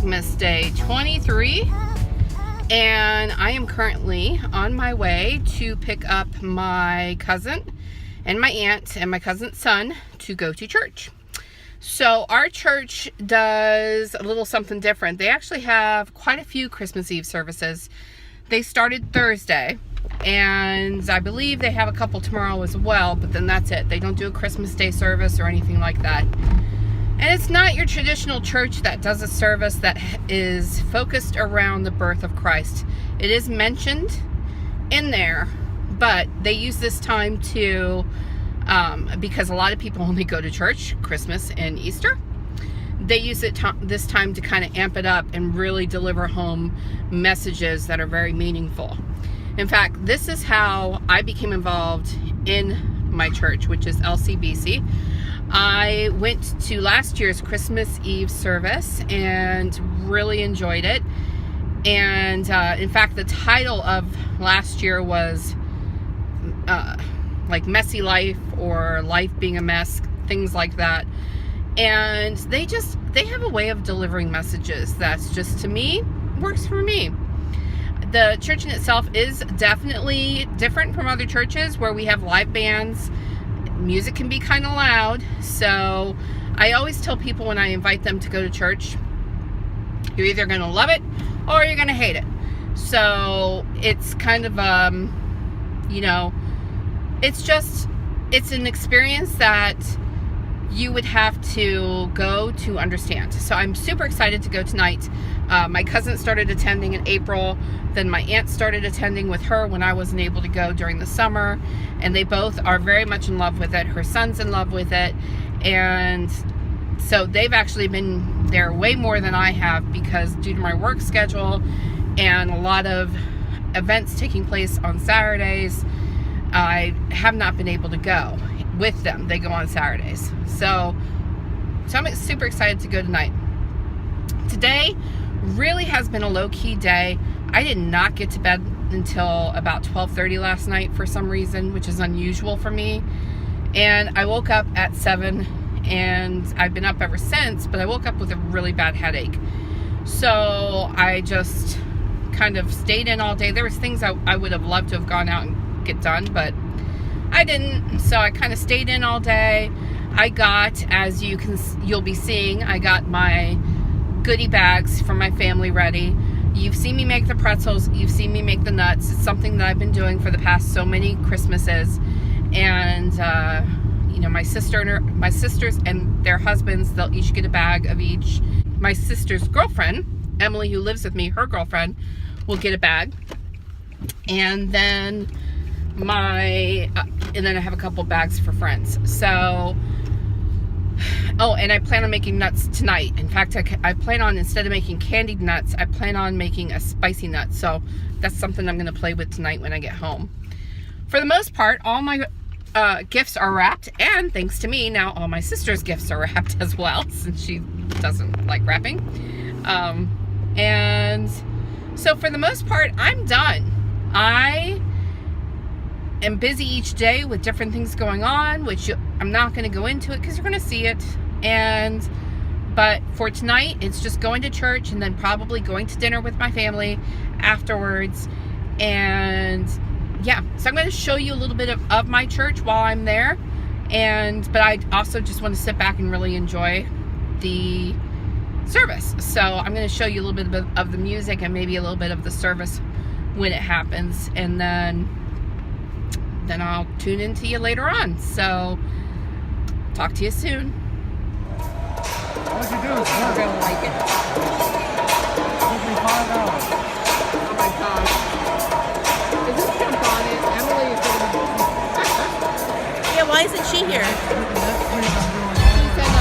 Vlogmas Day 23, and I am currently on my way to pick up my cousin and my aunt and my cousin's son to go to church. So our church does a little something different. They actually have quite a few Christmas Eve services. They started Thursday, and I believe they have a couple tomorrow as well, but then that's it. They don't do a Christmas Day service or anything like that. And it's not your traditional church that does a service that is focused around the birth of Christ. It is mentioned in there, but they use this time to, because a lot of people only go to church Christmas and Easter, they use this time to kind of amp it up and really deliver home messages that are very meaningful. In fact, this is how I became involved in my church, which is LCBC. I went to last year's Christmas Eve service and really enjoyed it. And in fact, the title of last year was like Messy Life or Life Being a Mess, things like that. And they have a way of delivering messages that's just, to me, works for me. The church in itself is definitely different from other churches where we have live bands. Music can be kind of loud, so I always tell people when I invite them to go to church, you're either going to love it or you're going to hate it. So it's kind of, you know, it's an experience that you would have to go to understand. So I'm super excited to go tonight. My cousin started attending in April, then my aunt started attending with her when I wasn't able to go during the summer, and they both are very much in love with it. Her son's in love with it, and so they've actually been there way more than I have, because due to my work schedule and a lot of events taking place on Saturdays, I have not been able to go with them. They go on Saturdays. So I'm super excited to go tonight. Today really has been a low-key day. I did not get to bed until about 12:30 last night for some reason, which is unusual for me. And I woke up at 7, and I've been up ever since, but I woke up with a really bad headache. So I just kind of stayed in all day. There was things I would have loved to have gone out and get done, but I didn't. So I kind of stayed in all day. I got, as you'll be seeing, I got my goodie bags for my family ready. You've seen me make the pretzels. You've seen me make the nuts. It's something that I've been doing for the past so many Christmases. And, you know, my sisters and their husbands, they'll each get a bag of each. My sister's girlfriend, Emily, who lives with me, her girlfriend, will get a bag. And then and then I have a couple bags for friends. So, oh, and I plan on making nuts tonight. In fact, I plan on, instead of making candied nuts, I plan on making a spicy nut. So that's something I'm going to play with tonight when I get home. For the most part, all my gifts are wrapped, and thanks to me, now all my sister's gifts are wrapped as well, since she doesn't like wrapping. And so for the most part, I'm done. I am busy each day with different things going on, which I'm not going to go into it because you're going to see it. But for tonight, it's just going to church and then probably going to dinner with my family afterwards. And yeah, so I'm going to show you a little bit of my church while I'm there. But I also just want to sit back and really enjoy the service. So I'm going to show you a little bit of the music and maybe a little bit of the service when it happens. And then I'll tune into you later on. So talk to you soon. What'd you do? You're gonna like it. Took me $5. Oh my gosh. Is this jump on it? Emily is gonna Yeah, why isn't she here? She said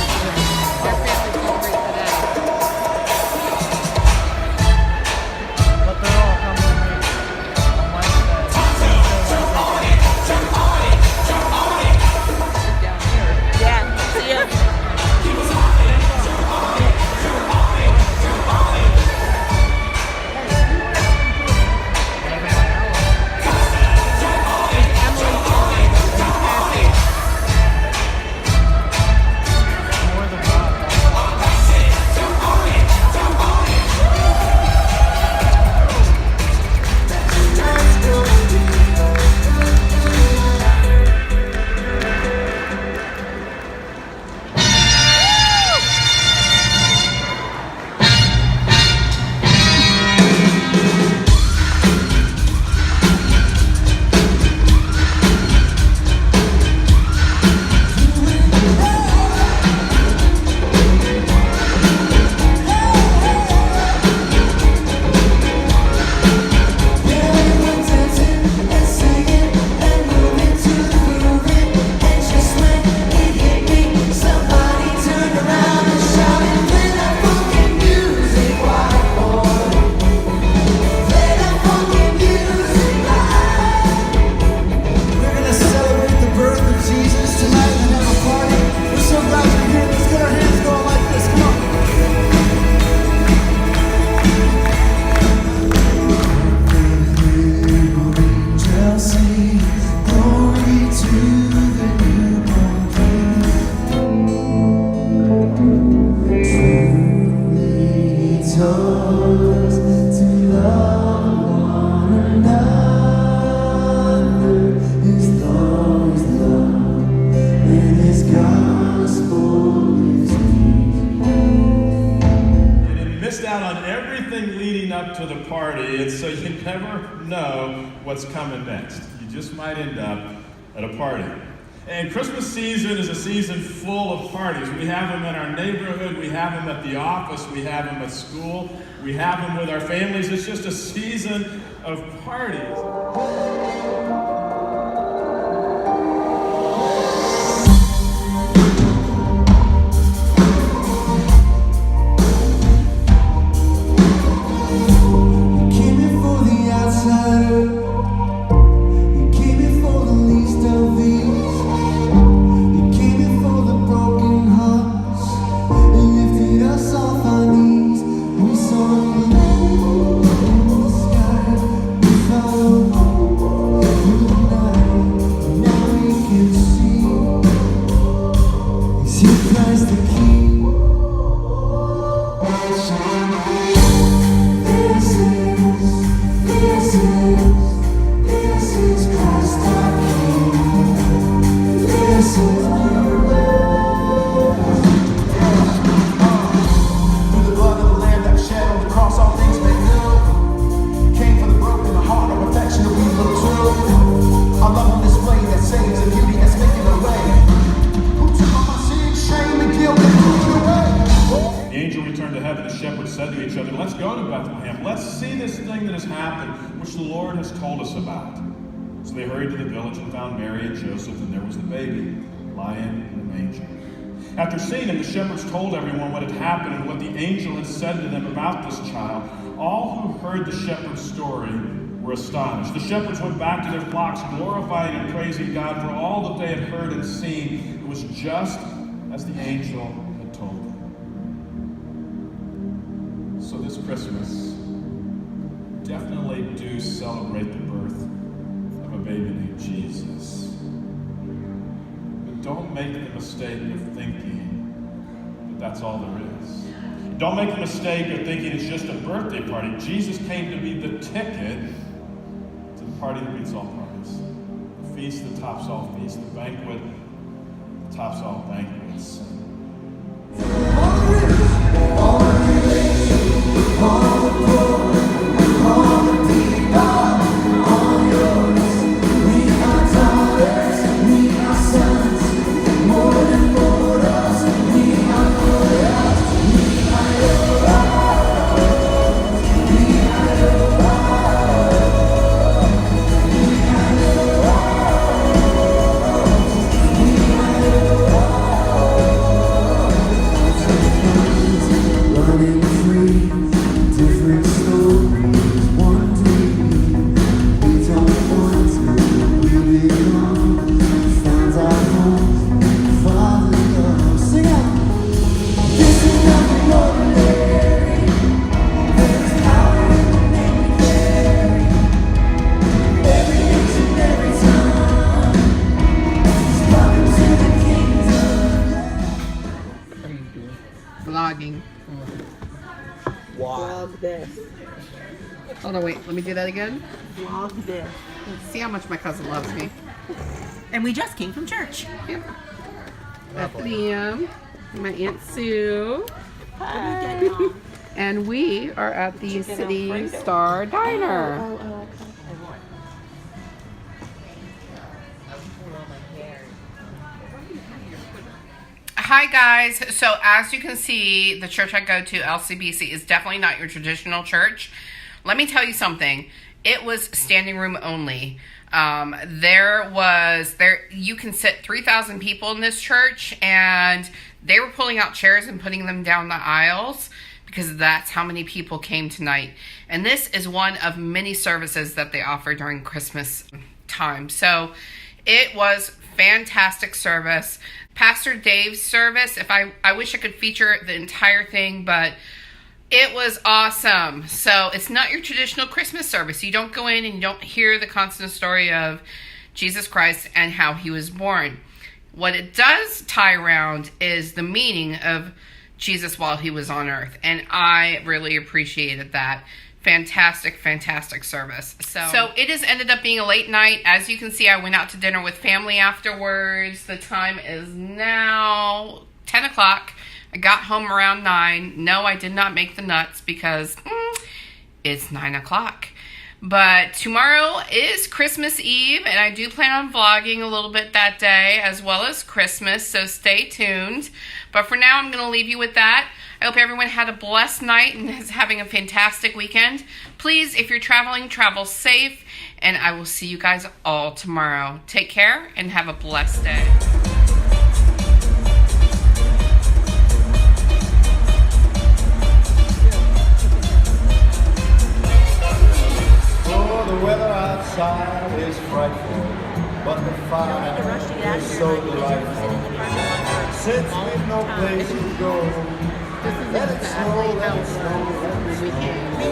Becky has their family celebrate today. But they're all coming to me on Wednesday. Down here. Yeah, see ya. missed out on everything leading up to the party, and so you never know what's coming next. You just might end up at a party. And Christmas season is a season full of parties. We have them in our neighborhood, we have them at the office, we have them at school, we have them with our families. It's just a season of parties. Let's go to Bethlehem. Let's see this thing that has happened, which the Lord has told us about. So they hurried to the village and found Mary and Joseph, and there was the baby lying in a manger. After seeing him, the shepherds told everyone what had happened and what the angel had said to them about this child. All who heard the shepherd's story were astonished. The shepherds went back to their flocks, glorifying and praising God for all that they had heard and seen. It was just as the angel had told them. So this Christmas, definitely do celebrate the birth of a baby named Jesus. But don't make the mistake of thinking that that's all there is. Don't make the mistake of thinking it's just a birthday party. Jesus came to be the ticket to the party that beats all parties. The feast that tops all feasts. The banquet that tops all banquets. Vlogging. Vlog this. Hold on, wait. Let me do that again. Vlog this. See how much my cousin loves me. And we just came from church. Yep. Liam, my Aunt Sue. Hi. And we are at the City Star Diner. Hi guys, so as you can see, the church I go to, LCBC, is definitely not your traditional church. Let me tell you something. It was standing room only. You can sit 3,000 people in this church, and they were pulling out chairs and putting them down the aisles because that's how many people came tonight. And this is one of many services that they offer during Christmas time. So it was fantastic service. Pastor Dave's service, I wish I could feature the entire thing, but it was awesome. So it's not your traditional Christmas service. You don't go in and you don't hear the constant story of Jesus Christ and how he was born. What it does tie around is the meaning of Jesus while he was on earth. And I really appreciated that. Fantastic, fantastic service. So it has ended up being a late night. As you can see, I went out to dinner with family afterwards. The time is now 10 o'clock. I got home around 9. No, I did not make the nuts because it's 9 o'clock. But tomorrow is Christmas Eve, and I do plan on vlogging a little bit that day as well as Christmas, so stay tuned. But for now, I'm going to leave you with that. I hope everyone had a blessed night and is having a fantastic weekend. Please, if you're traveling, travel safe, and I will see you guys all tomorrow. Take care and have a blessed day. The weather outside is frightful, but the fire is so delightful. Since we've no place to go, let it snow, let it snow, let it snow.